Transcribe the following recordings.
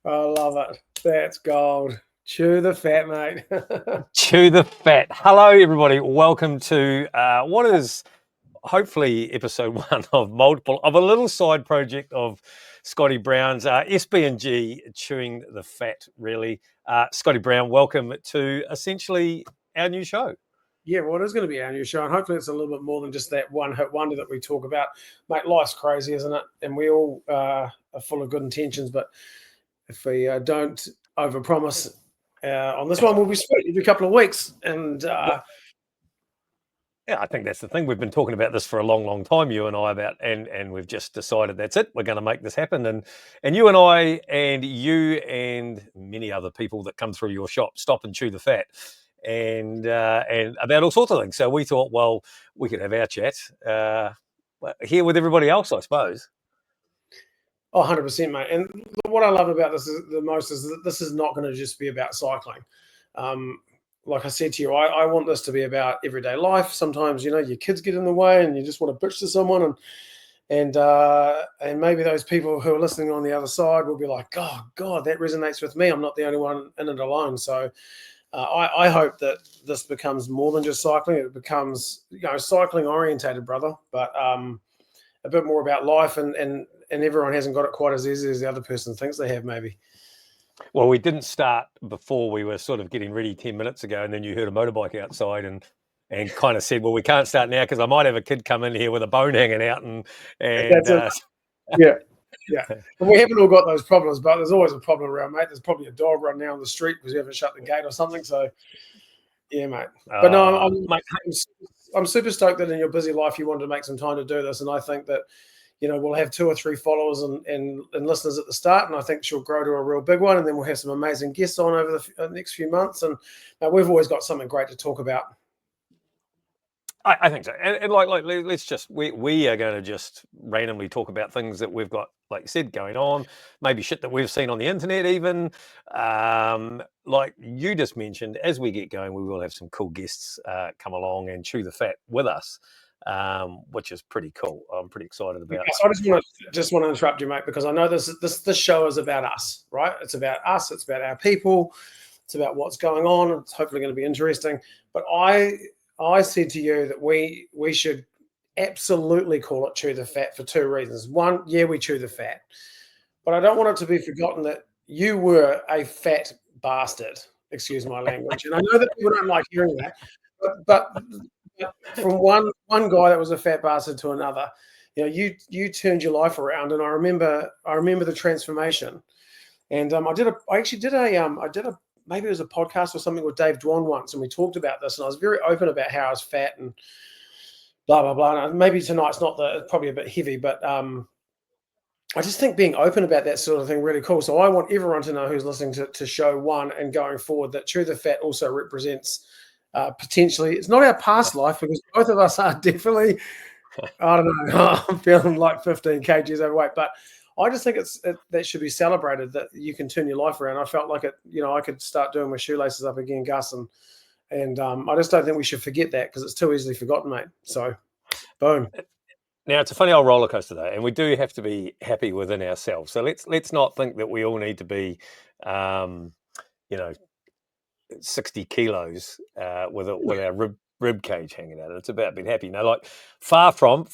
I love it. That's gold. Chew the fat, mate. Chew the fat. Hello, everybody. Welcome to what is hopefully episode one of a little side project of Scotty Brown's SB and G chewing the fat. Really, Scotty Brown. Welcome to essentially our new show. Yeah, well, it is going to be our new show, and hopefully it's a little bit more than just that one-hit wonder that we talk about. Mate, life's crazy, isn't it? And we all are full of good intentions, but if we don't overpromise on this one, we'll be sweet every couple of weeks. And yeah, I think that's the thing. We've been talking about this for a long, long time, you and I, and we've just decided that's it. We're going to make this happen. And you and I and you and many other people that come through your shop stop and chew the fat. And about all sorts of things. So we thought, well, we could have our chat here with everybody else, I suppose. Oh, 100%, mate. And what I love about this the most is that this is not going to just be about cycling. Like I said to you, I want this to be about everyday life. Sometimes, your kids get in the way and you just want to bitch to someone, and maybe those people who are listening on the other side will be like, oh, God, that resonates with me. I'm not the only one in it alone. So I hope that this becomes more than just cycling. It becomes, cycling orientated, brother, but a bit more about life, and everyone hasn't got it quite as easy as the other person thinks they have, maybe. Well, we didn't start before we were sort of getting ready 10 minutes ago, and then you heard a motorbike outside and kind of said, well, we can't start now because I might have a kid come in here with a bone hanging out. Yeah. And we haven't all got those problems, but there's always a problem around, mate. There's probably a dog running down the street because you haven't shut the gate or something. So, yeah, mate. But no, I'm super stoked that in your busy life you wanted to make some time to do this. And I think that, we'll have 2 or 3 followers and listeners at the start. And I think she'll grow to a real big one. And then we'll have some amazing guests on over the next few months. And we've always got something great to talk about. I think so. And like let's just, we are going to just randomly talk about things that we've got, like you said, going on, maybe shit that we've seen on the internet even. Like you just mentioned, as we get going, we will have some cool guests come along and chew the fat with us, which is pretty cool. I'm pretty excited about it. So I just want to interrupt you, mate, because I know this show is about us, right? It's about us. It's about our people. It's about what's going on. It's hopefully going to be interesting. But I said to you that we should absolutely call it Chew the Fat for 2 reasons. One, yeah, we chew the fat. But I don't want it to be forgotten that you were a fat bastard. Excuse my language. And I know that people don't like hearing that. But from one guy that was a fat bastard to another, you turned your life around. And I remember the transformation. And I actually did a maybe it was a podcast or something with Dave Dwan once, and we talked about this, and I was very open about how I was fat and blah, blah, blah. And maybe tonight's probably a bit heavy, but I just think being open about that sort of thing really cool. So I want everyone to know who's listening to show one and going forward that Chew the Fat also represents potentially, it's not our past life, because both of us are definitely, I don't know, I'm feeling like 15 kgs overweight, but I just think that should be celebrated, that you can turn your life around. I felt like it, I could start doing my shoelaces up again, Gus, and I just don't think we should forget that, because it's too easily forgotten, mate. So, boom. Now, it's a funny old roller coaster, though, and we do have to be happy within ourselves. So let's not think that we all need to be, 60 kilos with our rib cage hanging out. It's about being happy. Now, like far from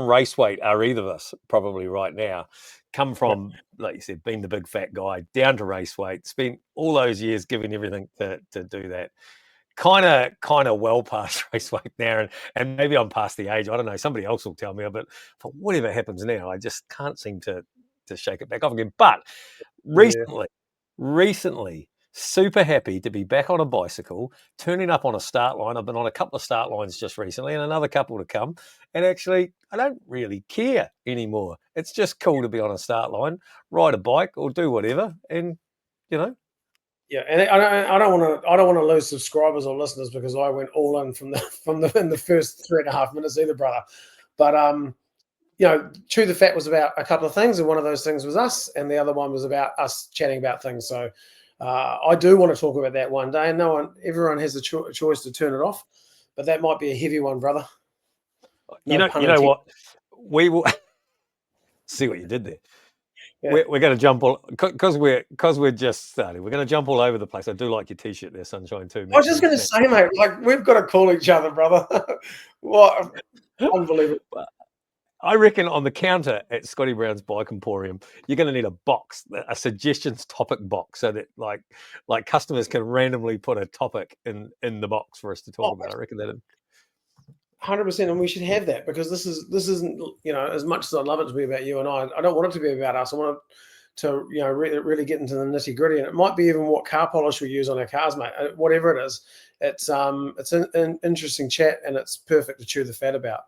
race weight are either of us probably right now. Come from, like you said, being the big fat guy down to race weight, spent all those years giving everything to do that. Kind of well past race weight now, and maybe I'm past the age. I don't know. Somebody else will tell me. But for whatever happens now, I just can't seem to shake it back off again. But recently, super happy to be back on a bicycle, turning up on a start line. I've been on a couple of start lines just recently and another couple to come. And actually, I don't really care anymore. It's just cool to be on a start line, ride a bike or do whatever. And, Yeah, and I don't want to lose subscribers or listeners because I went all in from the first 3.5 minutes either, brother. But Chew the Fat was about a couple of things, and one of those things was us, and the other one was about us chatting about things. So I do want to talk about that one day, and everyone has the choice to turn it off, but that might be a heavy one, brother. You know what? We will see what you did there. Yeah. we're going to jump all because we're just starting. We're going to jump all over the place. I do like your t-shirt there, Sunshine too. I was just going to say, mate, like we've got to call each other, brother. What unbelievable! I reckon on the counter at Scotty Brown's Bike Emporium, you're going to need a box, a suggestions topic box, so that like customers can randomly put a topic in the box for us to talk about. I reckon that. 100%, and we should have that because this isn't as much as I love it to be about you and I don't want it to be about us. I want it to really get into the nitty gritty, and it might be even what car polish we use on our cars, mate. Whatever it is, it's an interesting chat, and it's perfect to chew the fat about.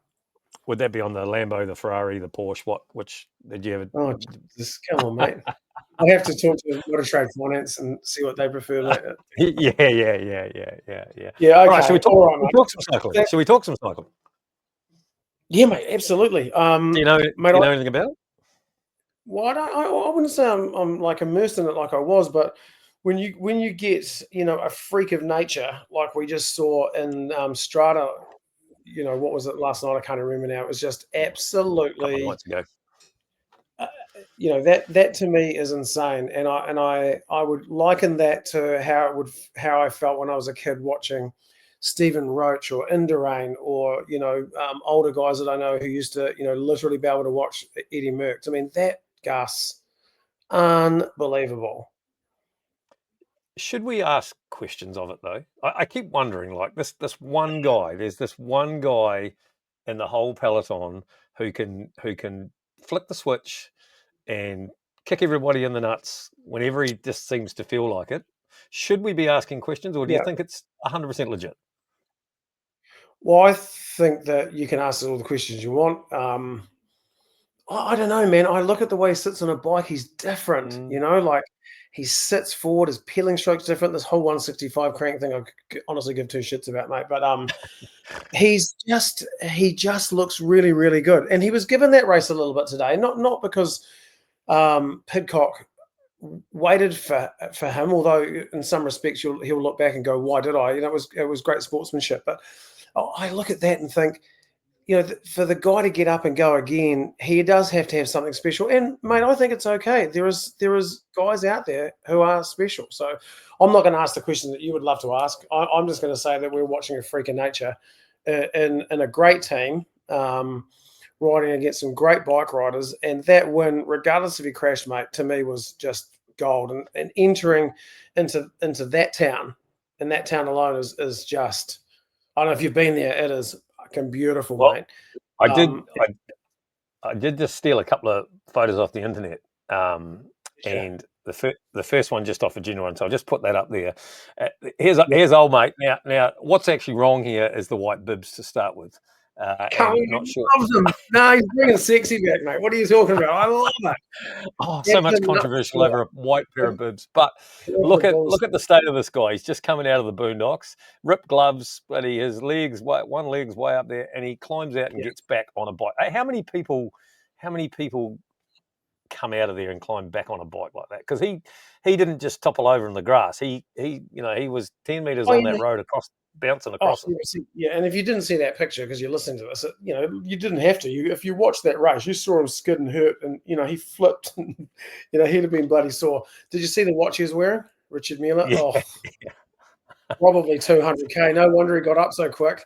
Would that be on the Lambo, the Ferrari, the Porsche? Which did you ever? Oh, Jesus, come on, mate. I'd have to talk to Motor Trade Finance and see what they prefer, mate. Yeah. Yeah, okay. All right, should we talk, right, talk some cycling? Should we talk some cycling? Yeah, mate, absolutely. Do you know anything about it? Well, I wouldn't say I'm like immersed in it like I was, but when you get a freak of nature like we just saw in Strada, what was it last night? I can't remember now. It was just absolutely. A couple of nights ago. That to me is insane, and I would liken that to how I felt when I was a kid watching Stephen Roach or Indurain or older guys that I know who used to literally be able to watch Eddie Merckx. I mean that Gus, unbelievable. Should we ask questions of it though? I keep wondering, like this one guy. There's this one guy in the whole peloton who can flick the switch and kick everybody in the nuts whenever he just seems to feel like it. Should we be asking questions, or do you think it's 100% legit? Well, I think that you can ask all the questions you want. I don't know, man. I look at the way he sits on a bike. He's different, like he sits forward. His peeling stroke's different. This whole 165 crank thing, I honestly give two shits about, mate. But he just looks really, really good. And he was given that race a little bit today, not because Pidcock waited for him, although in some respects he'll look back and go, why did I? It was great sportsmanship. But I look at that and think, for the guy to get up and go again, he does have to have something special. And mate, I think it's okay. There is guys out there who are special. So I'm not going to ask the question that you would love to ask. I'm just going to say that we're watching a freak of nature in a great team, riding against some great bike riders. And that win, regardless if he crashed, mate, to me was just gold. And entering into that town, and that town alone is just, I don't know if you've been there, it is fucking beautiful, mate. I did just steal a couple of photos off the internet, and the first one just off a genuine. So I'll just put that up there. Here's old mate. Now, what's actually wrong here is the white bibs to start with. Not sure. No, he's bringing sexy back, mate. What are you talking about? I love it. Oh, so much controversial over a white pair of bibs. But look at the state of this guy. He's just coming out of the boondocks, ripped gloves, but his legs, one leg's way up there, and he climbs out and gets back on a bike. How many people come out of there and climb back on a bike like that? Because he didn't just topple over in the grass. He was 10 meters on that road bouncing across it. Yeah, and if you didn't see that picture because you're listening to this, you didn't have to. If you watched that race, you saw him skid and hurt, and he flipped. And, he'd have been bloody sore. Did you see the watch he was wearing, Richard Miller? Yeah. Oh, probably 200K. No wonder he got up so quick.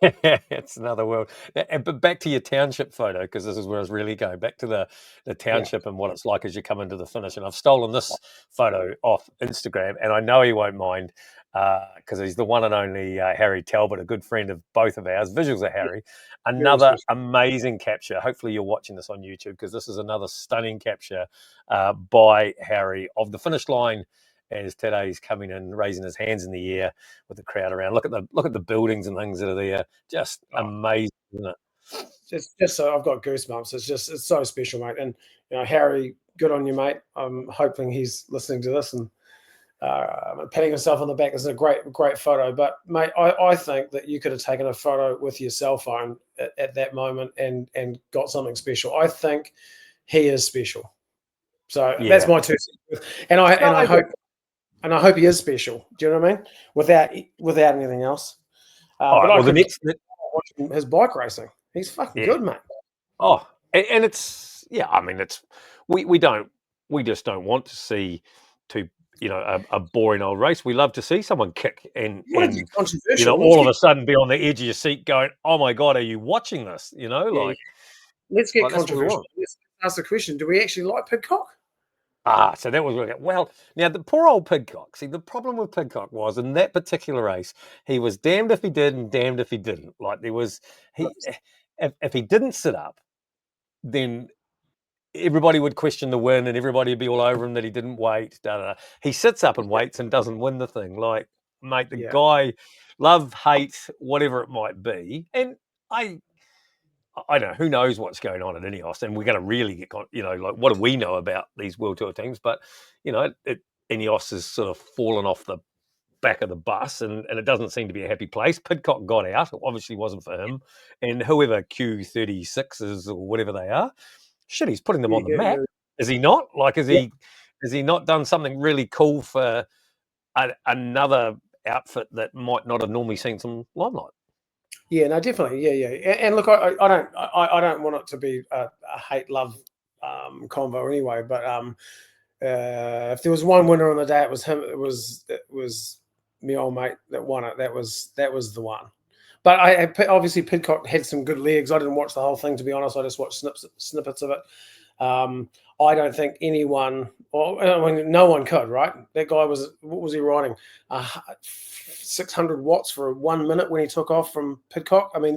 It's another world. But back to your township photo, because this is where I was really going. Back to the township and what it's like as you come into the finish. And I've stolen this photo off Instagram, and I know he won't mind because he's the one and only Harry Talbot, a good friend of both of ours. Visuals of Harry. Another amazing capture. Hopefully you're watching this on YouTube, because this is another stunning capture by Harry of the finish line as today's coming in, raising his hands in the air with the crowd around. Look at the buildings and things that are there. Just amazing, isn't it? Just so I've got goosebumps. It's so special, mate. And Harry, good on you, mate. I'm hoping he's listening to this and patting himself on the back. This is a great photo. But mate, I think that you could have taken a photo with your cell phone at that moment and got something special. I think he is special. So that's my 2 cents. And I hope he is special. Do you know what I mean? Without anything else. Watching his bike racing. He's fucking good, mate. Oh, and it's we just don't want to see a boring old race. We love to see someone kick and controversial. all of a sudden be on the edge of your seat going, "Oh my God, are you watching this?" Let's get that's what we controversial. want. Let's ask the question: do we actually like Pidcock? So that was well. Now the poor old Pidcock. See, the problem with Pidcock was in that particular race, he was damned if he did and damned if he didn't. Like if he didn't sit up, then everybody would question the win and everybody would be all over him that he didn't wait. He sits up and waits and doesn't win the thing. Like, mate, the guy, love, hate, whatever it might be, and I don't know, who knows what's going on at Ineos, and we're going to really get, like, what do we know about these World Tour teams? But, Ineos has sort of fallen off the back of the bus, and it doesn't seem to be a happy place. Pidcock got out. It obviously wasn't for him. And whoever Q36 is or whatever they are, shit, he's putting them on the map. Is he not? Like, has he not done something really cool for another outfit that might not have normally seen some limelight? Yeah, no, definitely. Yeah. And look, I don't want it to be a hate-love convo anyway. But if there was one winner on the day, it was him. It was my old mate that won it. That was the one. But obviously Pidcock had some good legs. I didn't watch the whole thing, to be honest. I just watched snippets of it. I don't think anyone, no one could, right? That guy what was he riding? 600 watts for 1 minute when he took off from Pidcock. I mean,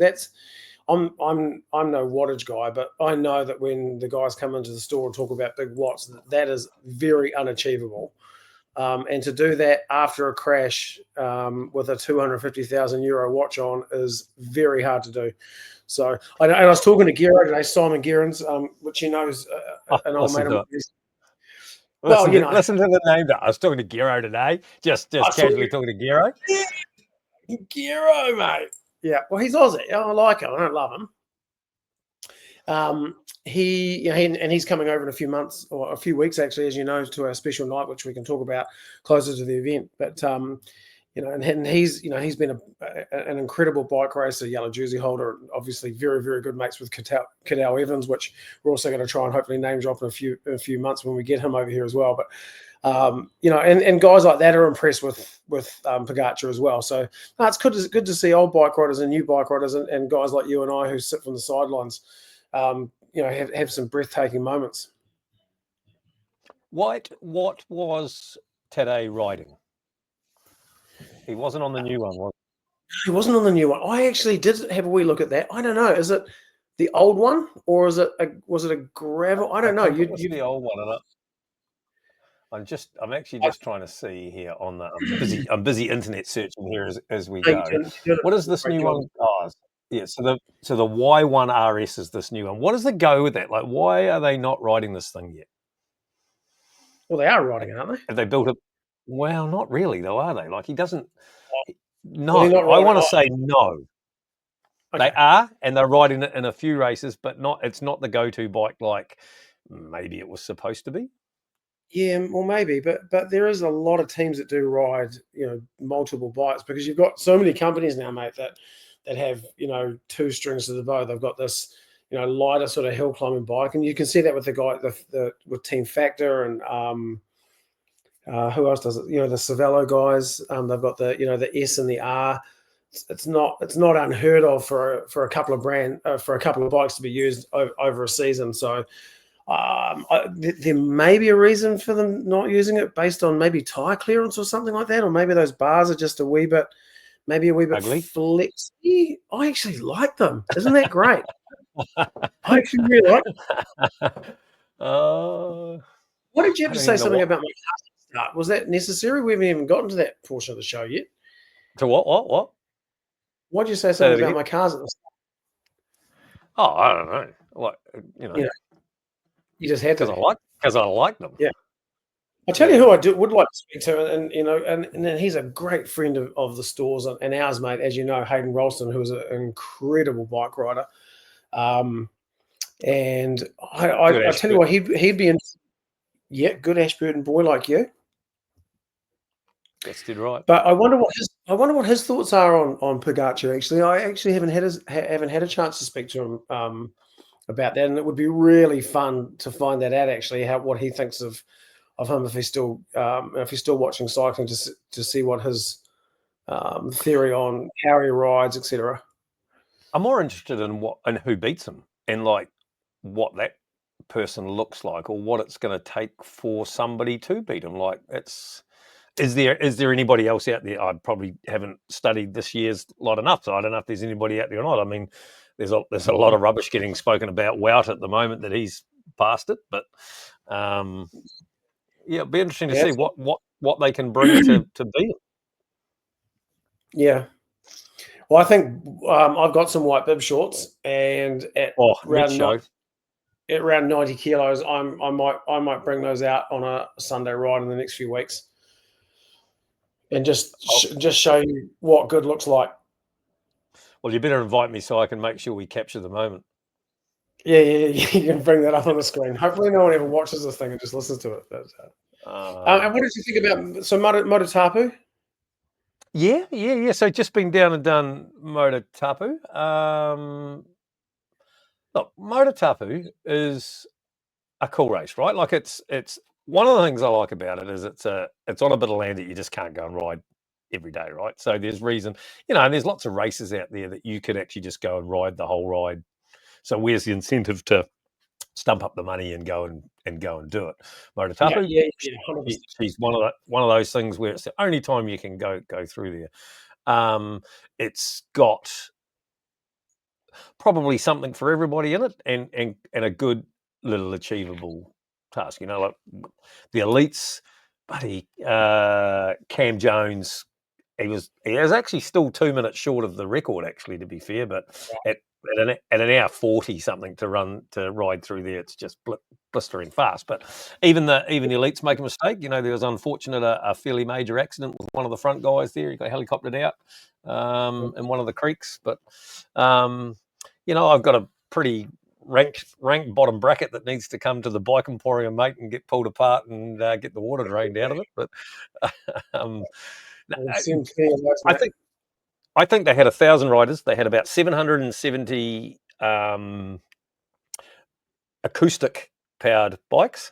I'm no wattage guy, but I know that when the guys come into the store and talk about big watts, that is very unachievable. And to do that after a crash with a €250,000 watch on is very hard to do. So, and I was talking to Gerro today, Simon Gerrans, which you know is an old mate of mine. Well, listen to the name. I was talking to Gerro today, just casually talking to Gerro. Gerro, mate. Yeah, well, he's Aussie. I like him. I don't love him. He's coming over in a few months or a few weeks, actually, as you know, to our special night, which we can talk about closer to the event. But and he's been an incredible bike racer, yellow jersey holder, obviously very, very good mates with Cadell Evans, which we're also going to try and hopefully name drop in a few months when we get him over here as well. But and guys like that are impressed with Pogačar as well. So it's good to see old bike riders and new bike riders and guys like you and I who sit from the sidelines, have some breathtaking moments. What was Tadej riding? He wasn't on the new one, was he? He wasn't on the new one. I actually did have a wee look at that. I don't know. Is it the old one or was it a gravel? I don't know. It was the old one. I'm actually just trying to see here on the. I'm busy internet searching here as we go. What is this new one? Oh, yeah. So the Y1 RS is this new one. What does the go with that? Like, why are they not riding this thing yet? Well, they are riding it, aren't they? Have they built it? Well, not really, though, are they? Like, he doesn't. No, well, I want to say no. Okay. They are, and they're riding it in a few races, but it's not the go-to bike like maybe it was supposed to be. Yeah, well, maybe, but there is a lot of teams that do ride, multiple bikes because you've got so many companies now, mate, that have, two strings to the bow. They've got this, lighter sort of hill climbing bike, and you can see that with the guy with Team Factor and who else does it? The Cervelo guys. They've got the S and the R. It's not unheard of for a couple of bikes to be used over a season. So. There may be a reason for them not using it based on maybe tire clearance or something like that, or maybe those bars are just a wee bit Ugly. flexy. I actually like them. Isn't that great? I actually really like them. What did you have to say something about my car start? Was that necessary? We haven't even gotten to that portion of the show yet. To what? What did you say something about my cars at the start? Oh, I don't know. What You just had to. Because I like them. Yeah. I'll tell you who I would like to speak to, and then he's a great friend of the stores and ours, mate. As you know, Hayden Ralston, who is an incredible bike rider. And I tell you what, he'd be in. Yeah, good Ashburton boy like you. That's dead right. But I wonder what his thoughts are on Pogačar. Actually, I actually haven't had a chance to speak to him about that, and it would be really fun to find that out actually, what he thinks of him if he's still watching cycling, to see what his theory on how he rides, etc. I'm more interested in who beats him, and like what that person looks like, or what it's going to take for somebody to beat him. Like, is there anybody else out there? I probably haven't studied this year's lot enough, so I don't know if there's anybody out there or not. I mean, there's a lot of rubbish getting spoken about Wout at the moment that he's past it, but yeah, it'd be interesting to see what they can bring to beat him. Yeah. Well, I think I've got some white bib shorts, and at around 90 kilos, I might bring those out on a Sunday ride in the next few weeks, and just show you what good looks like. Well, you better invite me so I can make sure we capture the moment. Yeah, you can bring that up on the screen. Hopefully, no one ever watches this thing and just listens to it. But, and what did you think about Mototapu? Yeah. So just been down and done Mototapu. Look, Mototapu is a cool race, right? Like it's one of the things I like about it is it's on a bit of land that you just can't go and ride every day, right? So there's reason, and there's lots of races out there that you could actually just go and ride the whole ride. So where's the incentive to stump up the money and go and do it? Mototapu, she's one of those things where it's the only time you can go through there. It's got probably something for everybody in it, and a good little achievable task. Like the elites, buddy, Cam Jones, he was actually still 2 minutes short of the record, actually, to be fair, but at an hour 40 something to ride through there, it's just blistering fast. But even the elites make a mistake. There was unfortunate a fairly major accident with one of the front guys there. He got helicoptered out in one of the creeks. But I've got a pretty ranked bottom bracket that needs to come to the bike emporium, mate, and get pulled apart and get the water drained out of it. But I think they had 1,000 riders. They had about 770 acoustic powered bikes,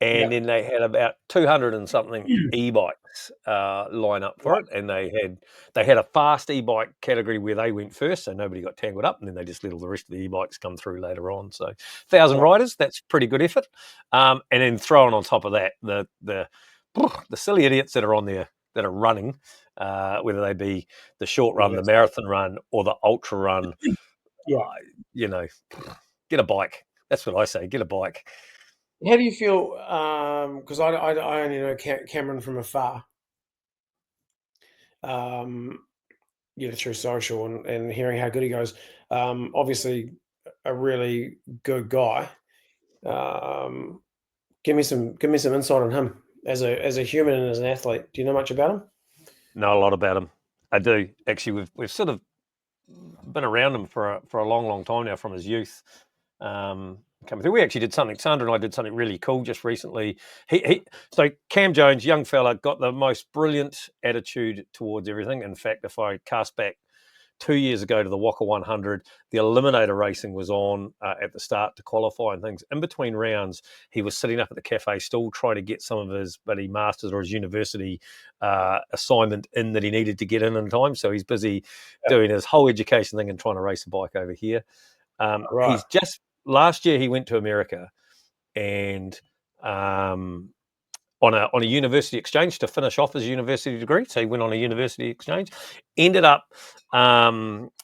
and then they had about 200 and something e-bikes line up for it. And they had a fast e-bike category where they went first, so nobody got tangled up, and then they just let all the rest of the e-bikes come through later on. So 1,000 riders, that's pretty good effort. And then throwing on top of that the silly idiots that are on there that are running, whether they be the short run, the marathon run, or the ultra run. Get a bike. That's what I say. Get a bike. How do you feel? Because I only know Cameron from afar. Through social and hearing how good he goes. Obviously, a really good guy. Give me some insight on him as a human and as an athlete. Do you know much about him? Know a lot about him. I do. Actually, we've sort of been around him for a long time now, from his youth. Coming through, we actually did something. Sandra and I did something really cool just recently. So Cam Jones, young fella, got the most brilliant attitude towards everything. In fact, if I cast back 2 years ago to the Waka 100, the eliminator racing was on at the start to qualify and things. In between rounds, he was sitting up at the cafe still trying to get some of his master's or his university assignment in that he needed to get in time. So he's busy doing his whole education thing and trying to race a bike over here. He's just last year he went to America and on a university exchange to finish off his university degree. So he went on a university exchange, ended up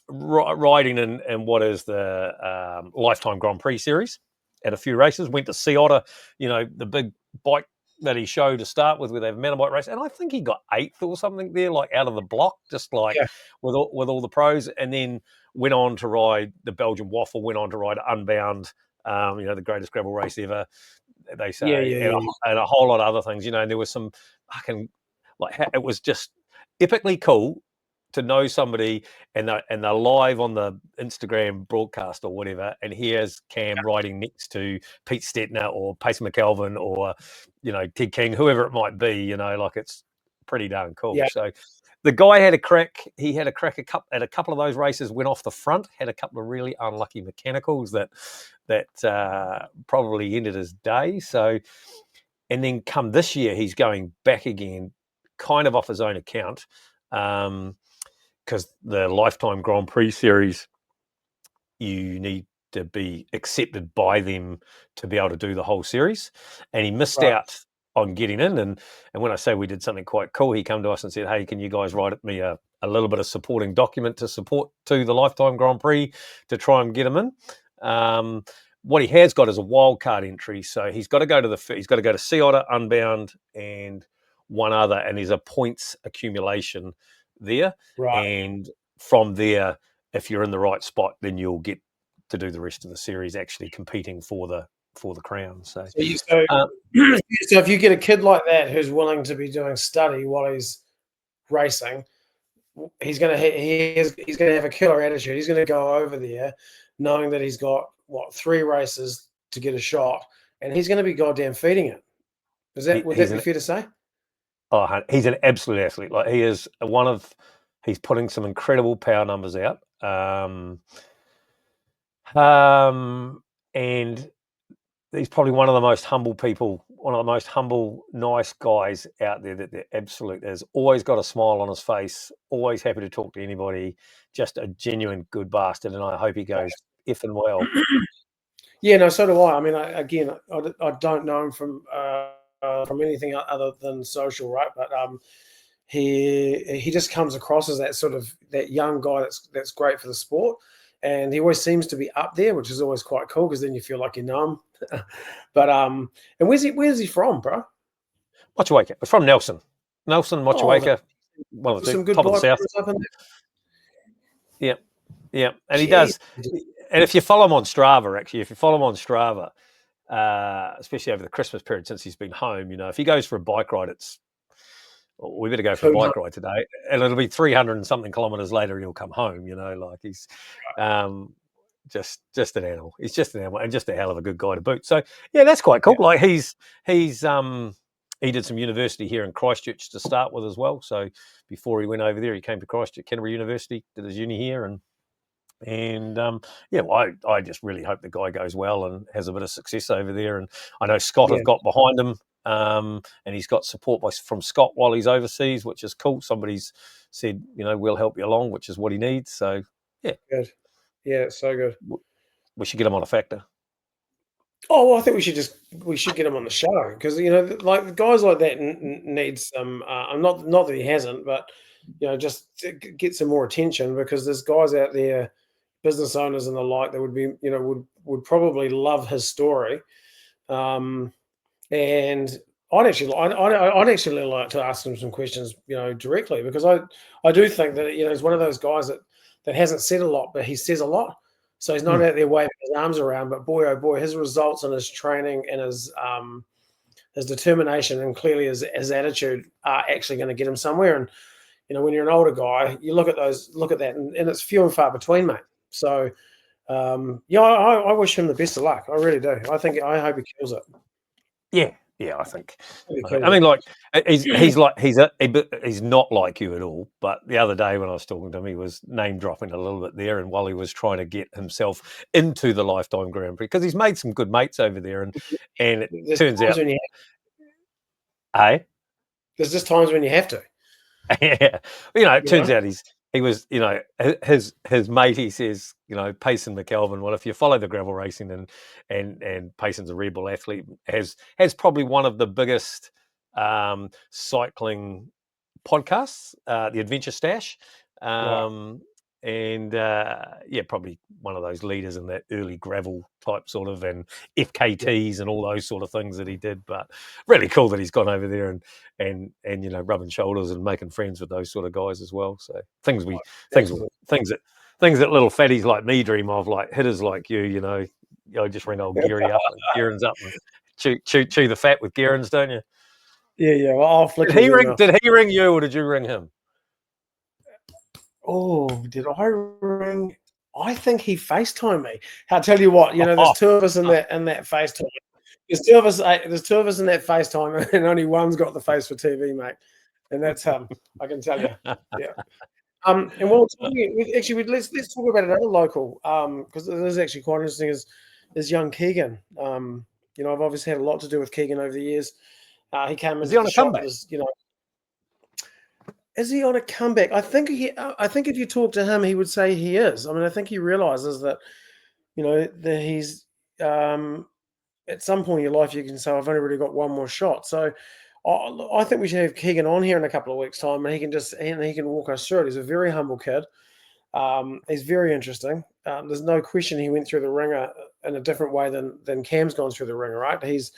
riding in what is the Lifetime Grand Prix series at a few races. Went to Sea Otter, the big bike that he showed to start with, where they have a mountain bike race, and I think he got 8th or something there, like out of the block, just like with all the pros, and then went on to ride the Belgian Waffle, went on to ride Unbound, the greatest gravel race ever, they say, and a whole lot of other things, and there was some fucking, it was just epically cool to know somebody and they're live on the Instagram broadcast or whatever, and here's Cam riding next to Pete Stettner or Pace McKelvin or Ted King, whoever it might be, it's pretty darn cool. So the guy had a crack. He had a crack at a couple of those races. Went off the front. Had a couple of really unlucky mechanicals that probably ended his day. So, and then come this year, he's going back again, kind of off his own account, because the Lifetime Grand Prix series, you need to be accepted by them to be able to do the whole series, and he missed out on getting in. And when I say we did something quite cool, he came to us and said, "Hey, can you guys write me a little bit of supporting document to support to the Lifetime Grand Prix to try and get him in?" What he has got is a wild card entry, so he's got to go to Sea Otter, Unbound, and one other, and there's a points accumulation there. And from there, if you're in the right spot, then you'll get to do the rest of the series, actually competing for the crown. So if you get a kid like that who's willing to be doing study while he's racing, he's gonna have a killer attitude. He's gonna go over there knowing that he's got 3 races to get a shot, and he's gonna be goddamn feeding it. Would that be fair to say? Oh, he's an absolute athlete. Like, he is he's putting some incredible power numbers out. And he's probably one of the most humble people, one of the most humble, nice guys out there. That they're absolute. Has always got a smile on his face, always happy to talk to anybody. Just a genuine good bastard, and I hope he goes effing well. Yeah, no, so do I. I mean, I don't know him from anything other than social, right? But he just comes across as that young guy that's great for the sport, and he always seems to be up there, which is always quite cool because then you feel like you know him. But and where's he from, bro? Motueka. It's from Nelson, Motueka. One of the some good top of the south. Up in there. Yeah, and he does. And if you follow him on Strava, especially over the Christmas period since he's been home, if he goes for a bike ride, we better go for a bike ride today, and it'll be 300 and something kilometers later, he'll come home. Like he's just an animal. He's just an animal, and just a hell of a good guy to boot. So yeah, that's quite cool. Yeah. Like he did some university here in Christchurch to start with as well. So before he went over there, he came to Christchurch, Canterbury University, did his uni here, and I just really hope the guy goes well and has a bit of success over there. And I know Scott have got behind him, and he's got support from Scott while he's overseas, which is cool. Somebody's said, we'll help you along, which is what he needs. So yeah, good. Yeah, it's so good. We should get him on a factor. Oh, well, I think we should get him on the show because like guys like that need some. Not that he hasn't, but just to get some more attention because there's guys out there, business owners and the like, that would be would probably love his story. And I'd actually like to ask him some questions, directly, because I do think that he's one of those guys that hasn't said a lot, but he says a lot. So he's not out there waving his arms around, but boy, oh boy, his results and his training and his determination and clearly his attitude are actually going to get him somewhere. And when you're an older guy, you look at that, and it's few and far between, mate. So I wish him the best of luck. I really do. I hope he kills it. Yeah, I think. I mean, like he's not like you at all. But the other day when I was talking to him, he was name dropping a little bit there, and while he was trying to get himself into the Lifetime Grand Prix, because he's made some good mates over there, and it turns out, there's just times when you have to. Yeah, it turns out he was, his mate, he says, Payson McKelvin. Well, if you follow the gravel racing and Payson's a rebel athlete, has probably one of the biggest cycling podcasts, the Adventure Stash. And probably one of those leaders in that early gravel type sort of, and FKTs and all those sort of things that he did. But really cool that he's gone over there and rubbing shoulders and making friends with those sort of guys as well. So things that little fatties like me dream of, like hitters like you. I just ring old Gary up, and Gerrans up, and chew the fat with Gerrans, don't you? Yeah. Well, I'll flick. Did he ring you, or did you ring him? Oh, did I ring? I think he FaceTimed me. I'll tell you what, there's two of us in that FaceTime. There's two of us in that FaceTime, and only one's got the face for TV, mate. and that's I can tell you. Yeah. And while talking, actually, let's talk about another local, because it is actually quite interesting. Is young Keegan? I've obviously had a lot to do with Keegan over the years. He came Is into he on the a shop. comeback? Is he on a comeback? I think if you talk to him, he would say he is. I mean, I think he realizes that, that he's at some point in your life you can say, I've only really got one more shot. So I think we should have Keegan on here in a couple of weeks' time, and he can walk us through it. He's a very humble kid. He's very interesting. There's no question he went through the ringer in a different way than Cam's gone through the ringer, right? He's,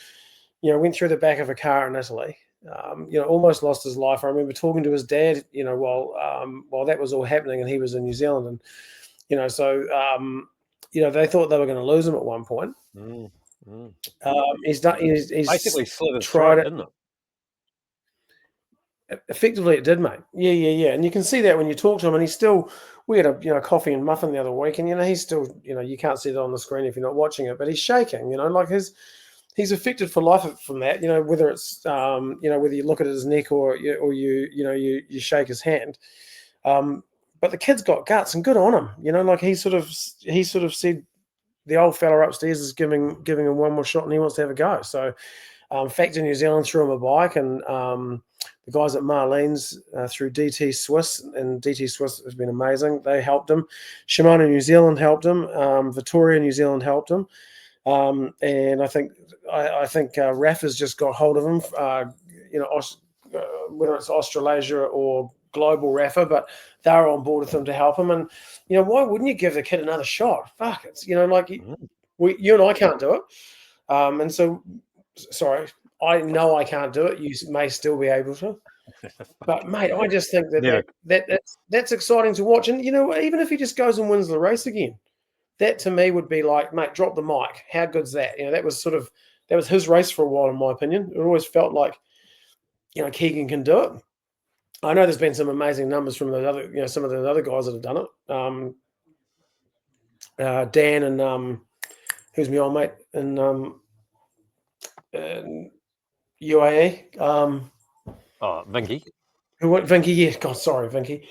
went through the back of a car in Italy. Almost lost his life. I remember talking to his dad, while that was all happening, and he was in New Zealand, and they thought they were going to lose him at one point. He's done. He's Basically slid his tried throat, it. didn't it? Effectively, it did, mate. Yeah. And you can see that when you talk to him, and he's still. We had a coffee and muffin the other week, and he's still you can't see that on the screen if you're not watching it, but he's shaking. Like he's affected for life from that. Whether it's whether you look at his neck or you shake his hand. But the kid's got guts, and good on him. He sort of said the old fella upstairs is giving him one more shot, and he wants to have a go. So. Factor New Zealand threw him a bike, and the guys at Marlene's through DT Swiss, and DT Swiss has been amazing. They helped him. Shimano New Zealand helped him. Vittoria New Zealand helped him. And I think RAF has just got hold of him. Whether it's Australasia or Global RAFA, but they're on board with him to help him. And why wouldn't you give the kid another shot? Fuck, it's you and I can't do it. And so. Sorry, I know I can't do it. You may still be able to, but mate, I just think that's exciting to watch. And even if he just goes and wins the race again, that to me would be like, mate, drop the mic. How good's that? That was his race for a while, in my opinion. It always felt like, Keegan can do it. I know there's been some amazing numbers from those other, some of the other guys that have done it. Dan and who's my old mate and. UAE. Vinky. Who went Vinky? Yeah, God, sorry, Vinky.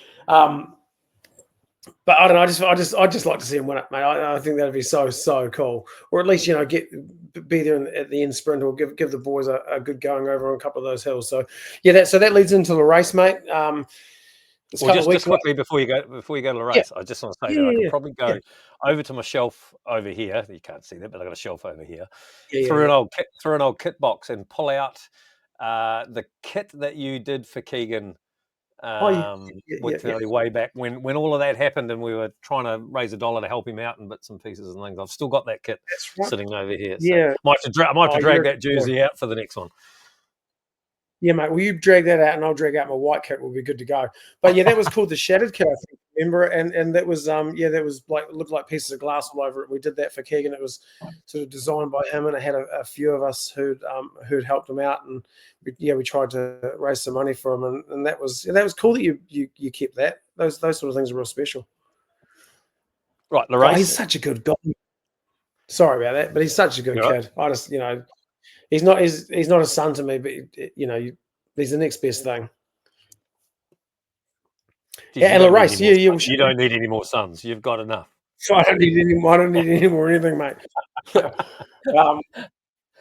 But I don't know. I just like to see him win it, mate. I think that'd be so cool. Or at least be there at the end sprint, or give the boys a good going over on a couple of those hills. So yeah, that leads into the race, mate. Just quickly before you go to the race, I just want to say that I could probably go over to my shelf over here. You can't see that, but I got a shelf over here. Through an old kit box and pull out the kit that you did for Keegan. Way back when all of that happened, and we were trying to raise $1 to help him out and bits and pieces and things. I've still got that kit sitting over here. So I might have to drag that jersey out for the next one. Yeah, mate. Well, you drag that out, and I'll drag out my white kit. We'll be good to go. But yeah, that was called the Shattered Kit, I think. Remember? And that was that was like looked like pieces of glass all over it. We did that for Keegan. It was sort of designed by him, and it had a few of us who'd helped him out, and we tried to raise some money for him, and that was cool that you kept that. Those sort of things are real special. Right, the race. He's such a good guy. Sorry about that, but he's such a good kid. I just he's not a son to me, but he's the next best thing. And the race, you don't need any more sons. You've got enough. So I don't need any more anything, mate.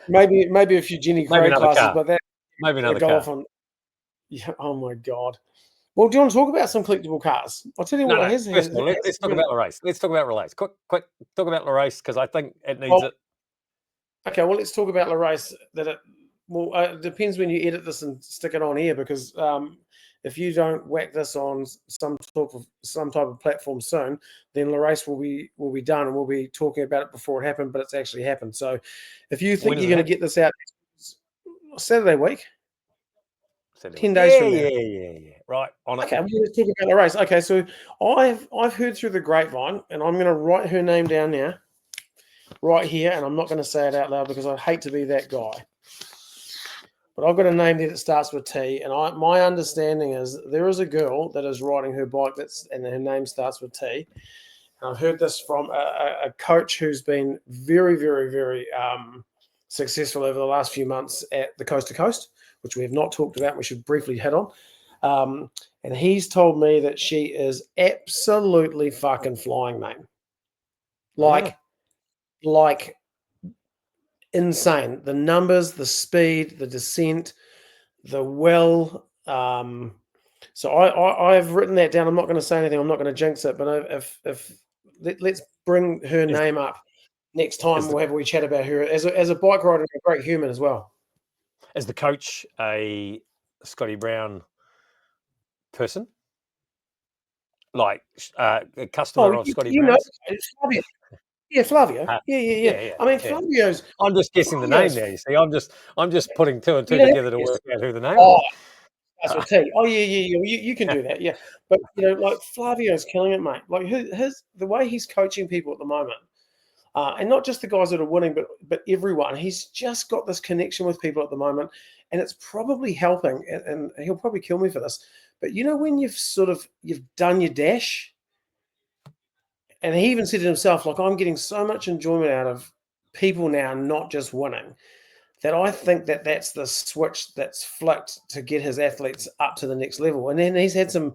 Maybe a few Jenny Craig classes, but that maybe another car. Oh my God. Well, do you want to talk about some collectible cars? I'll tell you what. Let's talk about the race. Let's talk about the race. Quick, talk about the race because I think it needs it. Okay, well, let's talk about the race. It depends when you edit this and stick it on here, because if you don't whack this on some type of platform soon, then the race will be done, and we'll be talking about it before it happened, but it's actually happened. So if you think you're going to get this out Saturday week, 10 days from now. Yeah. Right. On it. Okay, let's talk about the race. Okay, so I've heard through the grapevine, and I'm going to write her name down now, right here, and I'm not going to say it out loud because I'd hate to be that guy. But I've got a name there that starts with T, and my understanding is there is a girl that is riding her bike and her name starts with T. And I've heard this from a coach who's been very, very, very successful over the last few months at the Coast to Coast, which we have not talked about. We should briefly hit on. And he's told me that she is absolutely fucking flying, mate. Like insane. The numbers, the speed, the descent, the will. So I've written that down. I'm not going to say anything. I'm not going to jinx it. But let's bring her name up next time. We chat about her as a bike rider and a great human as well. Is the coach a Scotty Brown person? Like a customer of Scotty Brown's? Flavio. Yeah, Flavio. Yeah. I mean, Flavio's. I'm just guessing the name now. You see, I'm just putting two and two together to work out who the name is. is. That's what T. Oh yeah. You can do that. Yeah, but like Flavio's killing it, mate. Like the way he's coaching people at the moment, and not just the guys that are winning, but everyone. He's just got this connection with people at the moment, and it's probably helping. And he'll probably kill me for this, but when you've done your dash, and he even said to himself, like, I'm getting so much enjoyment out of people now, not just winning, that I think that's the switch that's flicked to get his athletes up to the next level. And then he's had some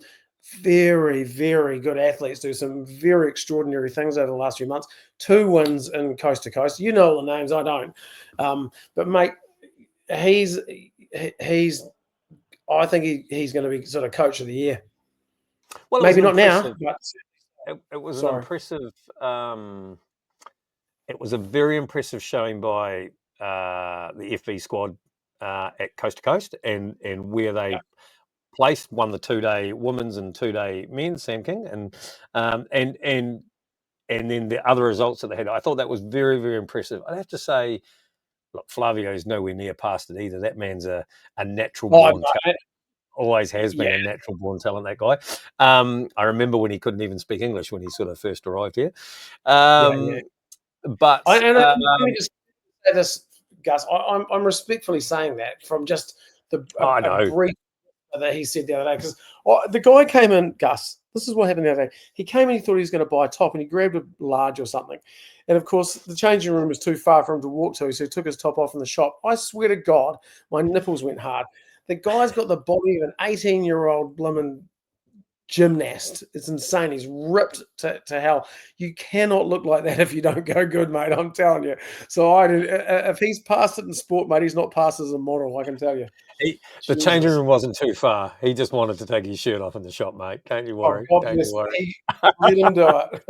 very, very good athletes do some very extraordinary things over the last few months. 2 wins in coast to coast. You know all the names, I don't. But mate, he's I think he's going to be sort of coach of the year. Well, maybe not now, but it was an impressive. It was a very impressive showing by the FB squad at Coast to Coast, and where they placed, won the 2-day women's and 2-day men's, Sam King, and then the other results that they had. I thought that was very, very impressive. I'd have to say, look, Flavio's nowhere near past it either. That man's a natural born talent. Always has been a natural born talent, that guy. I remember when he couldn't even speak English when he sort of first arrived here. But let me just say this, Gus. I'm respectfully saying that from just a brief that he said the other day, because the guy came in, Gus. This is what happened the other day. He came in, he thought he was going to buy a top, and he grabbed a large or something. And of course, the changing room was too far for him to walk to, so he took his top off in the shop. I swear to God, my nipples went hard. The guy's got the body of an 18-year-old blimmin' gymnast. It's insane. He's ripped to hell. You cannot look like that if you don't go good, mate. I'm telling you. So if he's passed it in sport, mate, he's not passed as a model, I can tell you. The changing room wasn't too far. He just wanted to take his shirt off in the shop, mate. Don't you worry. Don't you worry. Let him do it.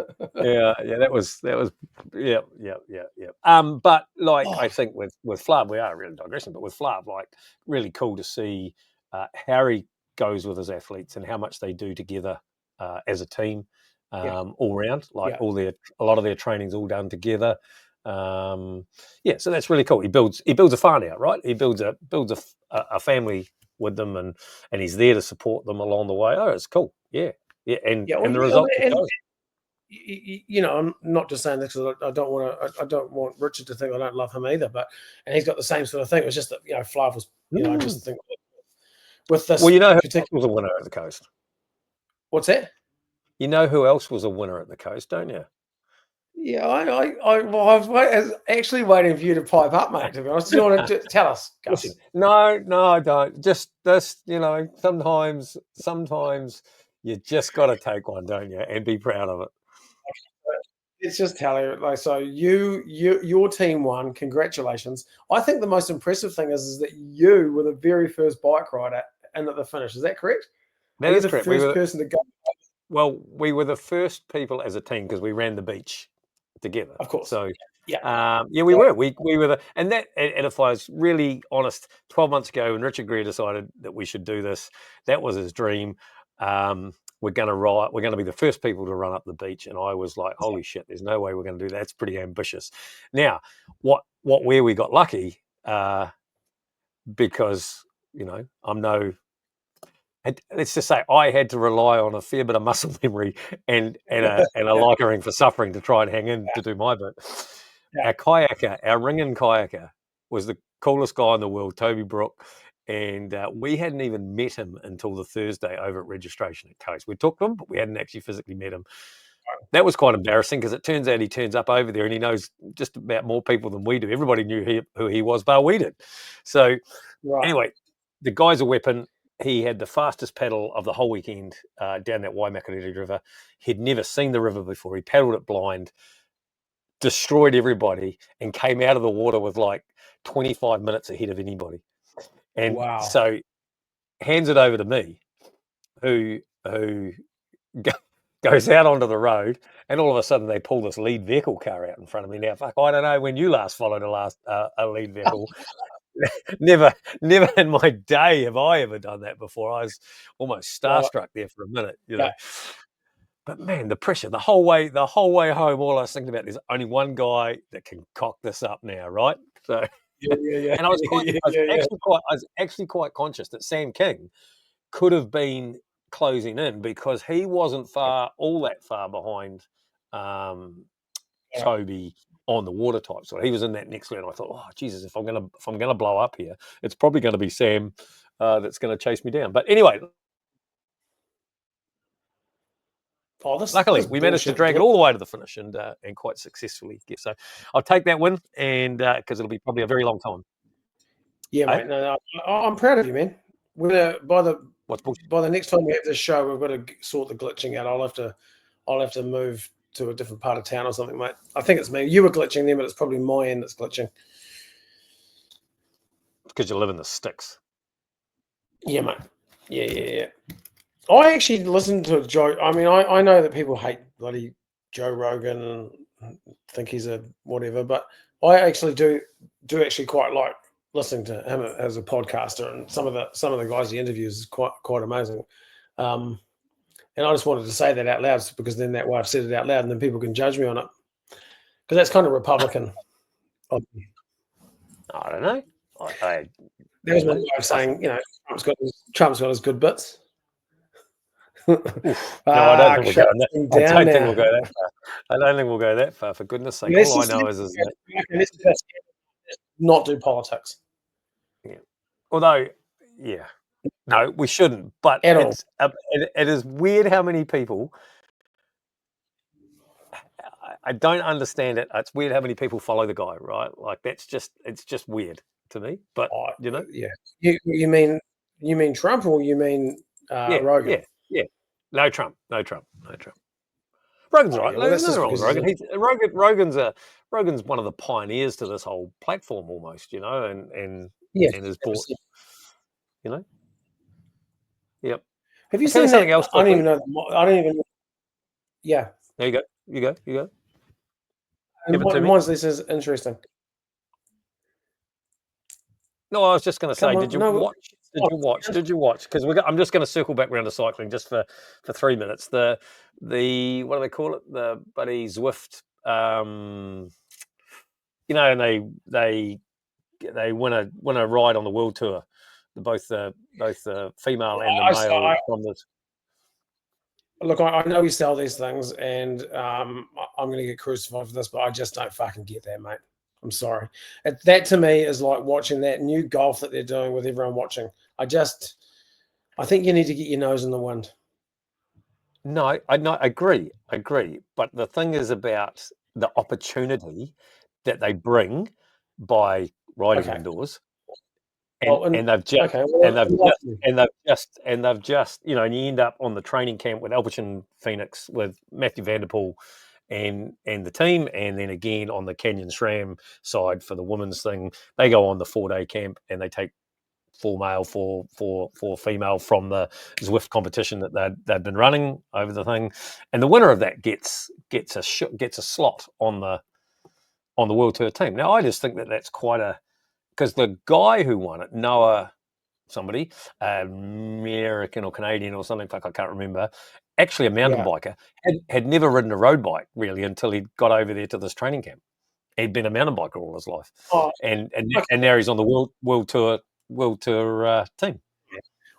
That was but like I think with Flav, we are really digressing, but with Flav, like, really cool to see how he goes with his athletes and how much they do together as a team, all round. Like a lot of their training's all done together. So that's really cool. He builds a farm out, right? He builds a family with them, and he's there to support them along the way. Oh, it's cool. And the result. I'm not just saying this because I don't want Richard to think I don't love him either. And he's got the same sort of thing. It was just that Flav was, I just think with this. Well, who else was a winner at the coast? What's that? You know who else was a winner at the coast, don't you? Yeah, I was actually waiting for you to pipe up, mate. To be honest, do you want to tell us, Gus? Listen, no, I don't. Just this, sometimes you just got to take one, don't you, and be proud of it. Let's just tell you, like, so your team won. Congratulations! I think the most impressive thing is that you were the very first bike rider in at the finish. Is that correct? That is correct. First person to go. Well, we were the first people as a team because we ran the beach together. Of course. So we were. We were and if I was really honest, 12 months ago when Richard Greer decided that we should do this, that was his dream. We're going to be the first people to run up the beach, and I was like, holy shit, there's no way we're going to do that. It's pretty ambitious. Now, where we got lucky, because let's just say I had to rely on a fair bit of muscle memory and a likering for suffering to try and hang in to do my bit. Our kayaker, our ringing kayaker, was the coolest guy in the world, Toby Brook. And we hadn't even met him until the Thursday over at registration at Coast. We talked to him, but we hadn't actually physically met him. That was quite embarrassing because it turns out he turns up over there and he knows just about more people than we do. Everybody knew who he was, but we did. So anyway, the guy's a weapon. he had the fastest paddle of the whole weekend down that Waimakariri River. He'd never seen the river before. He paddled it blind, destroyed everybody, and came out of the water with like 25 minutes ahead of anybody. And Wow. so hands it over to me, who goes out onto the road, and all of a sudden they pull this lead vehicle car out in front of me. Now, fuck, I don't know when you last followed a lead vehicle. Never in my day have I ever done that before. I was almost starstruck there for a minute, you know. But man, the pressure, the whole way home, all I was thinking about, there's only one guy that can cock this up now, right? So, and I was actually quite conscious that Sam King could have been closing in because he wasn't all that far behind Toby on the water type. So he was in that next lane. I thought, oh Jesus, if I'm gonna blow up here, it's probably going to be Sam that's going to chase me down. But anyway. Luckily, we managed to drag it all the way to the finish and quite successfully. So I'll take that win, and because it'll be probably a very long time. Yeah, mate. No, I'm proud of you, man. By the next time we have this show, we've got to sort the glitching out. I'll have to move to a different part of town or something, mate. I think it's me. You were glitching there, but it's probably my end that's glitching. Because you live in the sticks. Yeah, mate. Yeah. I actually listened to Joe. I mean, I know that people hate bloody Joe Rogan and think he's a whatever, but I actually do actually quite like listening to him as a podcaster, and some of the guys he interviews is quite amazing. And I just wanted to say that out loud because then that way I've said it out loud, and then people can judge me on it because that's kind of Republican. I don't know. That was my way of saying, you know, Trump's got his good bits. No, I don't think we'll go that far. I don't think we'll go that far. For goodness' sake, all I know is that not do politics. Yeah. Although, yeah, no, we shouldn't. But it is weird how many people. I don't understand it. It's weird how many people follow the guy, right? Like it's just weird to me. But you know, yeah. You mean Trump or you mean Rogan? Yeah. No Trump. Rogan's right. Well, nothing wrong with Rogan. Rogan's one of the pioneers to this whole platform almost, you know, and has bought, you know. Yep. Have you seen something else? I don't even know. Yeah. There you go. Mine's this is interesting. No, I was just going to say, did you watch? Because I'm just going to circle back around to cycling just for 3 minutes. The what do they call it? The buddy Zwift. You know, and they win a ride on the world tour. Both the female and the male from this. Look, I know we sell these things, and I'm going to get crucified for this, but I just don't fucking get that, mate. I'm sorry. That to me is like watching that new golf that they're doing with everyone watching. I think you need to get your nose in the wind. No, I agree. But the thing is about the opportunity that they bring by riding indoors. And they've just, you know, and you end up on the training camp with Albertson Phoenix with Matthew Vanderpool and the team, and then again on the Canyon SRAM side for the women's thing, they go on the 4-day camp and they take 4 male, 4 female from the Zwift competition that they've been running over the thing, and the winner of that gets a slot on the World Tour team. Now I just think that's quite a, because the guy who won it, Noah, somebody, American or Canadian or something, I can't remember, actually a mountain biker, had never ridden a road bike really until he got over there to this training camp. He'd been a mountain biker all his life, and now he's on the World Tour team.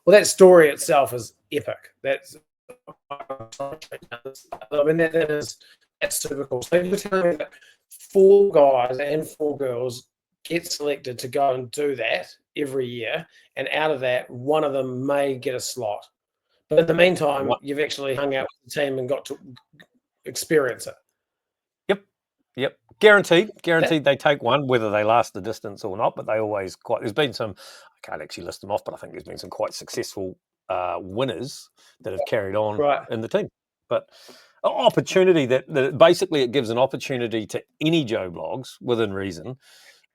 Well, that story itself is epic. That's, I mean, that's super cool. So you're telling me that 4 guys and 4 girls get selected to go and do that every year, and out of that, one of them may get a slot. But in the meantime, you've actually hung out with the team and got to experience it. Yep. Guaranteed. They take one, whether they last the distance or not, but they always there's been some, I can't actually list them off, but I think there's been some quite successful winners that have carried on in the team. But an opportunity that basically it gives an opportunity to any Joe Blogs within reason,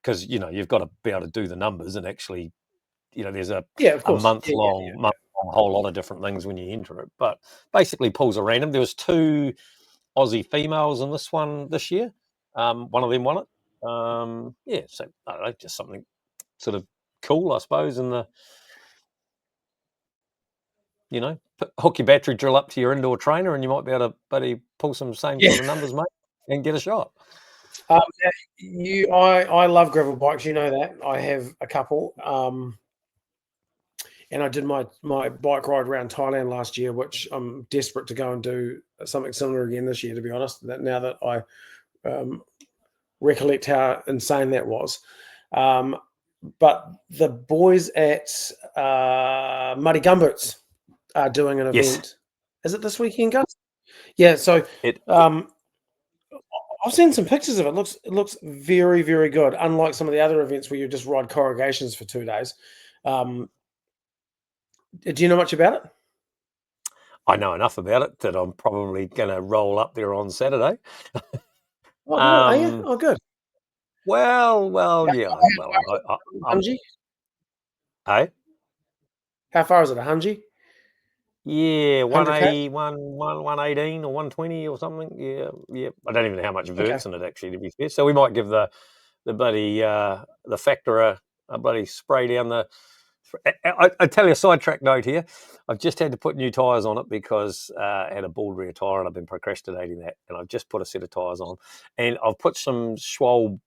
because, you've got to be able to do the numbers and actually, there's a month-long whole lot of different things when you enter it. But basically pulls are random. There was 2 Aussie females in this one this year. One of them won it. So I don't know, just something sort of cool, I suppose, in the, hook your battery drill up to your indoor trainer and you might be able to pull some same sort of numbers, mate, and get a shot. I love gravel bikes, you know that. I have a couple. And I did my bike ride around Thailand last year, which I'm desperate to go and do something similar again this year, to be honest, now that I recollect how insane that was. But the boys at Muddy Gumboots are doing an event. Yes. Is it this weekend, Gus? Yeah, so I've seen some pictures of it. It looks very, very good, unlike some of the other events where you just ride corrugations for 2 days. Do you know much about it? I know enough about it that I'm probably going to roll up there on Saturday. Oh, are you? Oh, good. Well, yeah. Hungy? Hey? How far is it? 100? Yeah, 180, 118 or 120 or something. Yeah. I don't even know how much vert's in it, actually, to be fair. So we might give the bloody the factor a bloody spray down the. I tell you a sidetrack note here. I've just had to put new tyres on it because I had a bald rear tyre and I've been procrastinating that. And I've just put a set of tyres on. And I've put some Schwalbe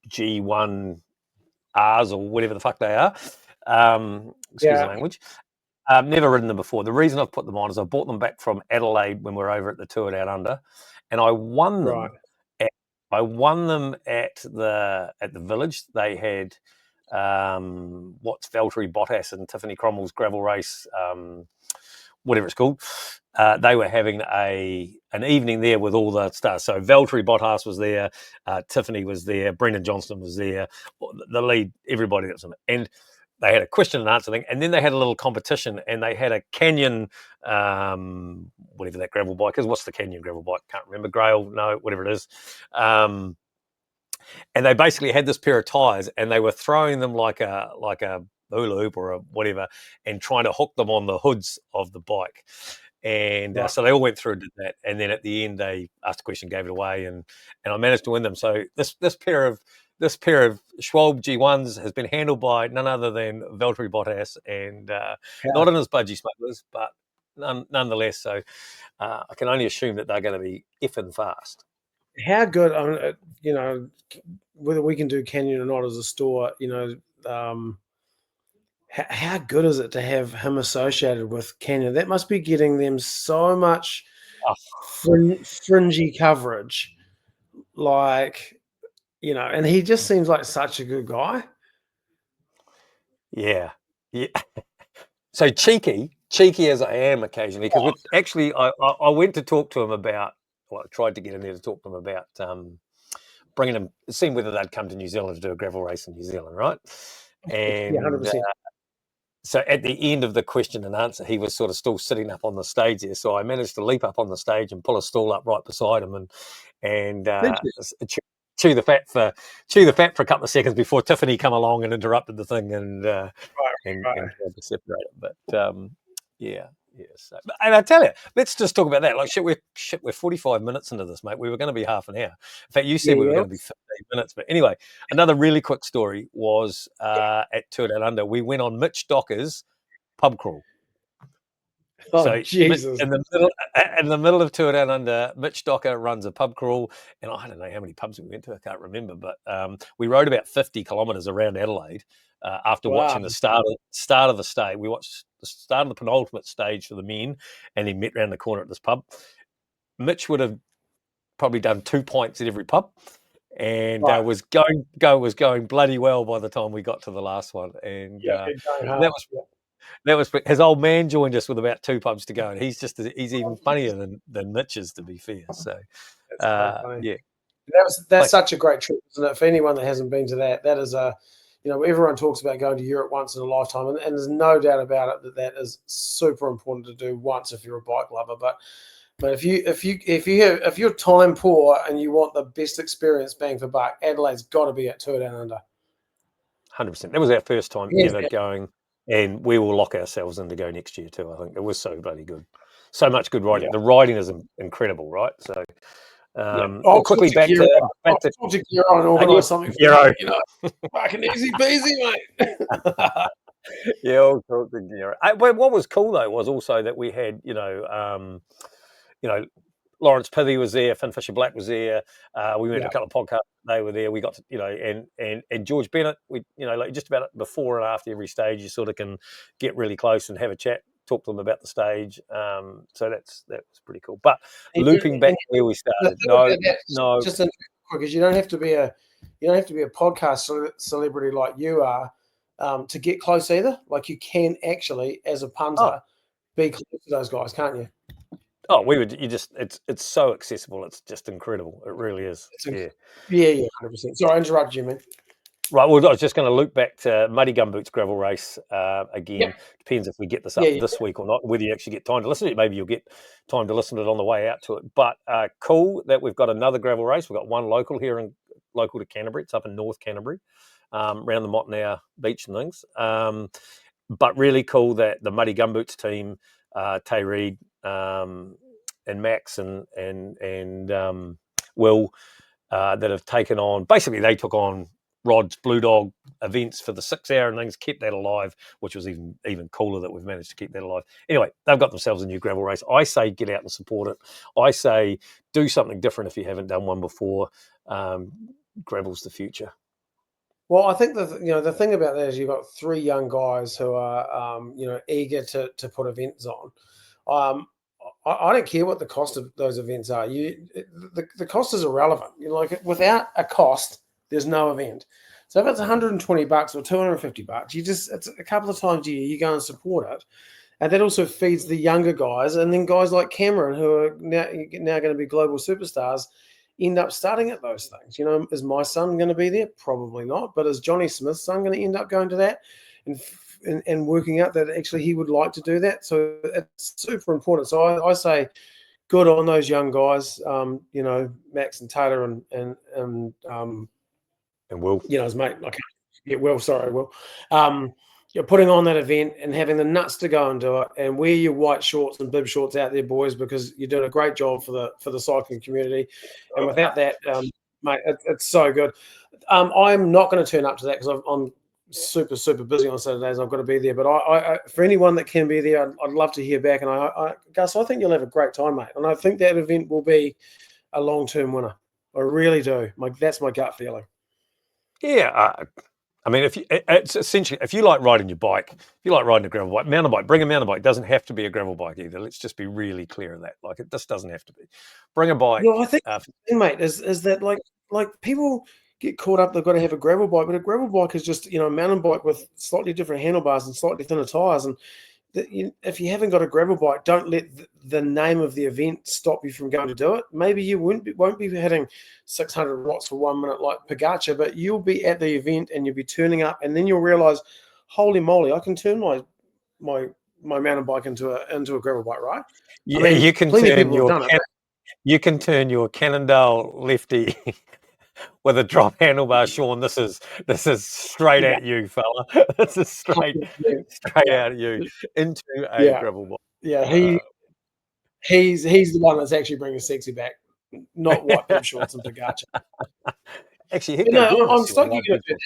G1 Rs or whatever the fuck they are. Excuse the language. I've never ridden them before. The reason I've put them on is I bought them back from Adelaide when we were over at the Tour Down Under. And I won them. I won them at the village. They had what's Valtteri Bottas and Tiffany Cromwell's gravel race, whatever it's called. They were having an evening there with all the stars. So Valtteri Bottas was there, Tiffany was there, Brendan Johnston was there, the lead, everybody that was in it. And they had a question and answer thing, and then they had a little competition, and they had a Canyon, whatever that gravel bike is. What's the Canyon gravel bike? Can't remember. Grail, no, whatever it is. And they basically had this pair of tyres, and they were throwing them like a hula hoop or a whatever, and trying to hook them on the hoods of the bike. And so they all went through and did that. And then at the end, they asked a question, gave it away, and I managed to win them. So this pair of Schwalbe G1s has been handled by none other than Valtteri Bottas, and not in his budgie smugglers, but nonetheless. So I can only assume that they're going to be effing fast. How good, whether we can do Canyon or not as a store, how good is it to have him associated with Canyon? That must be getting them so much fringy coverage. And he just seems like such a good guy. Yeah. So cheeky as I am occasionally, because actually I went to talk to him about, I tried to get in there to talk to them about bringing them, seeing whether they'd come to New Zealand to do a gravel race in New Zealand, right? And 100%. So at the end of the question and answer, he was sort of still sitting up on the stage there. So I managed to leap up on the stage and pull a stool up right beside him and chew the fat for a couple of seconds before Tiffany come along and interrupted the thing and tried to separate it. But yeah. So, and I tell you, let's just talk about that. Like we're 45 minutes into this, mate. We were going to be half an hour. In fact, you said we were going to be 15 minutes. But anyway, another really quick story was at Tour Down Under. We went on Mitch Docker's pub crawl. Oh, so Jesus. In the middle of Tour Down Under, Mitch Docker runs a pub crawl, and I don't know how many pubs we went to. I can't remember, but we rode about 50 kilometres around Adelaide after watching the start of the stage. We watched the start of the penultimate stage for the men, and then met round the corner at this pub. Mitch would have probably done 2 pints at every pub, and was going bloody well by the time we got to the last one. And that was his old man joined us with about 2 pubs to go, and he's even funnier than Mitch is, to be fair. So that's so funny. yeah. That's such a great trip, isn't it? For anyone that hasn't been to that, that is everyone talks about going to Europe once in a lifetime, and there's no doubt about it that is super important to do once if you're a bike lover. But if you're time poor and you want the best experience bang for buck, Adelaide's got to be at Tour Down Under. 100%. That was our first time ever going, and we will lock ourselves in to go next year too. I think it was so bloody good, so much good riding. The riding is incredible, right? So. Quickly back to Gerro and organise something for you, fucking easy peasy, mate. Yeah, I'll talk to Gerro. What was cool though was also that we had, Lawrence Pithy was there, Finn Fisher Black was there. We went to a couple of podcasts. They were there. We got to, and George Bennett. We, like just about before and after every stage, you sort of can get really close and have a chat, talk to them about the stage. So that was pretty cool. But looping back where we started, no, just because you don't have to be a podcast celebrity like you are to get close either. Like you can actually, as a punter, be close to those guys, can't you? Oh, it's so accessible. It's just incredible. It really is. Yeah, 100%. Sorry, I interrupted you, man. Right, well, I was just going to loop back to Muddy Gumboots gravel race again. Yep. Depends if we get this up this week or not, whether you actually get time to listen to it. Maybe you'll get time to listen to it on the way out to it. But cool that we've got another gravel race. We've got one local here, local to Canterbury. It's up in North Canterbury, around the Motnau beach and things. But really cool that the Muddy Gumboots team, Tay Reid and Max and Will, that have taken on, basically they took on Rod's Blue Dog events for the 6 hour and things, kept that alive, which was even cooler that we've managed to keep that alive. Anyway, they've got themselves a new gravel race. I say get out and support it. I say do something different if you haven't done one before. Gravel's the future. Well, I think the thing about that is you've got 3 young guys who are eager to put events on. I don't care what the cost of those events are. The cost is irrelevant. Without a cost, there's no event. So if it's $120 or $250, it's a couple of times a year you go and support it, and that also feeds the younger guys, and then guys like Cameron who are now going to be global superstars end up starting at those things. Is my son going to be there? Probably not. But is Johnny Smith's son going to end up going to that and working out that actually he would like to do that? So it's super important. So I say good on those young guys, Max and Taylor and Will. His mate. Will. Sorry, Will. You're putting on that event and having the nuts to go and do it, and wear your white shorts and bib shorts out there, boys, because you're doing a great job for the cycling community. And without that, mate, it's so good. I'm not going to turn up to that because I'm super, super busy on Saturdays. I've got to be there. But I for anyone that can be there, I'd love to hear back. And Gus, I think you'll have a great time, mate. And I think that event will be a long-term winner. I really do. That's my gut feeling. Yeah, I mean, it's essentially, if you like riding your bike, if you like riding a gravel bike, mountain bike, bring a mountain bike. It doesn't have to be a gravel bike either. Let's just be really clear of that. It just doesn't have to be. Bring a bike. Well, I think, mate, is that like people get caught up. They've got to have a gravel bike, but a gravel bike is just a mountain bike with slightly different handlebars and slightly thinner tires. And if you haven't got a gravel bike, don't let the name of the event stop you from going to do it. Maybe you won't be hitting 600 watts for 1 minute like Pogacar, but you'll be at the event and you'll be turning up, and then you'll realize, holy moly, I can turn my mountain bike into a gravel bike, right? Yeah, you can turn your Cannondale lefty with a drop handlebar, Sean. This is straight at you, fella. This is straight out at you into a gravel bike. Yeah, he's the one that's actually bringing sexy back, not white bib shorts and Pogacar. Actually, I'm stoked you're going to do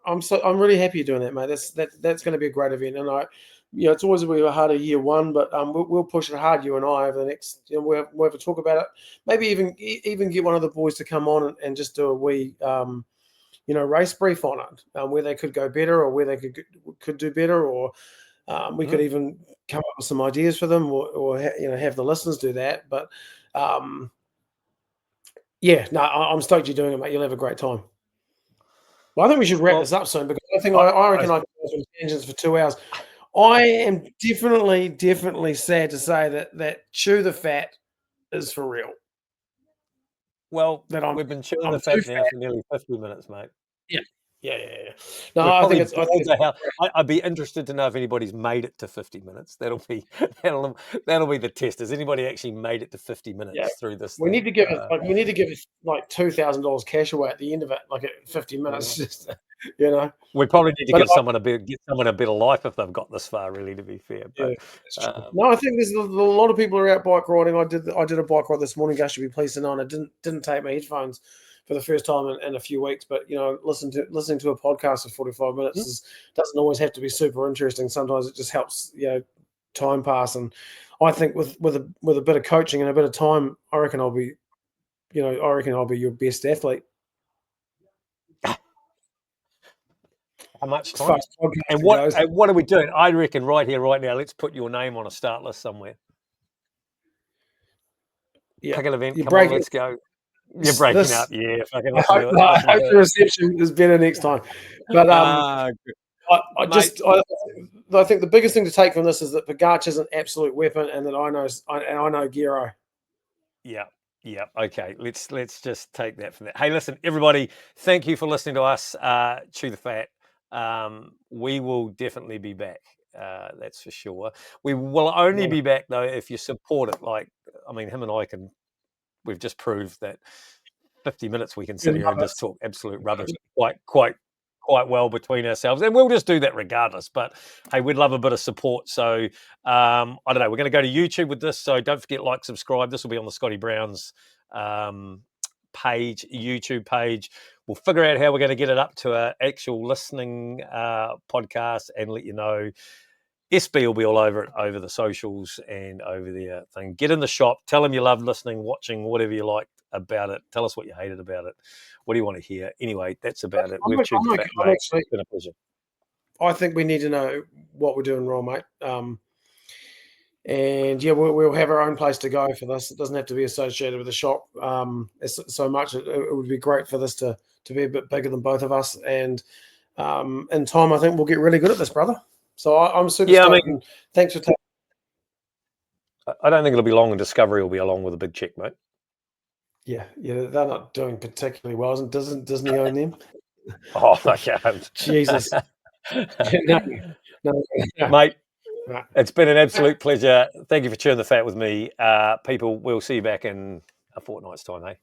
that. I'm really happy you're doing that, mate. That's going to be a great event, and it's always a bit harder year one, but we'll push it hard, you and I, over the next. We'll have a talk about it. Maybe even get one of the boys to come on and just do a wee, race brief on it, where they could go better or where they could do better, or we could even come up with some ideas for them, or have the listeners do that. But I'm stoked you're doing it, mate. You'll have a great time. Well, I think we should wrap this up soon, because I reckon I can go some tangents for 2 hours. I am definitely sad to say that Chew the Fat is for real. Well, that I'm we've been chewing the I'm too fat now fat. for nearly 50 minutes, mate. Yeah, yeah. No, We're I think probably it's. I think bored it's. to hell. I'd be interested to know if anybody's made it to 50 minutes. That'll be that'll be the test. Has anybody actually made it to 50 Yeah, minutes through this we thing? need to give it like $2,000 cash away at the end of it, like at 50 minutes. Just We probably need to But give someone a better life if they've got this far. Really, to be fair, yeah, but that's true. No, I think there's a lot of people are out bike riding. I did a bike ride this morning. Guys should be pleased to know. And I didn't take my headphones for the first time in a few weeks. But listening to a podcast for 45 minutes doesn't always have to be super interesting. Sometimes it just helps time pass. And I think with a bit of coaching and a bit of time, I reckon I'll be your best athlete. How much As far time? as podcasting And goes. what are we doing? I reckon right here, right now, let's put your name on a start list somewhere. Yeah, Pick an event. you're Come on, breaking. let's go. You're breaking up. Yeah, fucking let's do it. I Let's hope do the reception is better next time. But it. I think the biggest thing to take from this is that Pogacar is an absolute weapon, and that I know Gerro. Yeah. Okay. Let's just take that from that. Hey, listen, everybody. Thank you for listening to us. Chew the fat. We will definitely be back. That's for sure. We will only be back though if you support it. Like, I mean, him and I can. We've just proved that 50 minutes we can sit here and just talk absolute rubbish quite well between ourselves, and we'll just do that regardless. But hey, we'd love a bit of support. So I don't know. We're going to go to YouTube with this, so don't forget, like, subscribe. This will be on the Scotty Brown's YouTube page. We'll figure out how we're going to get it up to an actual listening podcast and let you know. SB will be all over it, over the socials and over the thing. Get in the shop. Tell them you love listening, watching, whatever you like about it. Tell us what you hated about it. What do you want to hear? Anyway, that's about it. We've chewed the fat, mate. It's been a pleasure. I think we need to know what we're doing wrong, mate. And yeah, we'll have our own place to go for this. It doesn't have to be associated with the shop so much. It would be great for this to be a bit bigger than both of us. And in time, I think we'll get really good at this, brother. So I'm super stoked. And thanks for taking. I don't think it'll be long, and Discovery will be along with a big check, mate. Yeah, they're not doing particularly well. Doesn't Disney own them? Oh, okay. Jesus. No. Mate, it's been an absolute pleasure. Thank you for chewing the fat with me. People, we'll see you back in a fortnight's time, eh?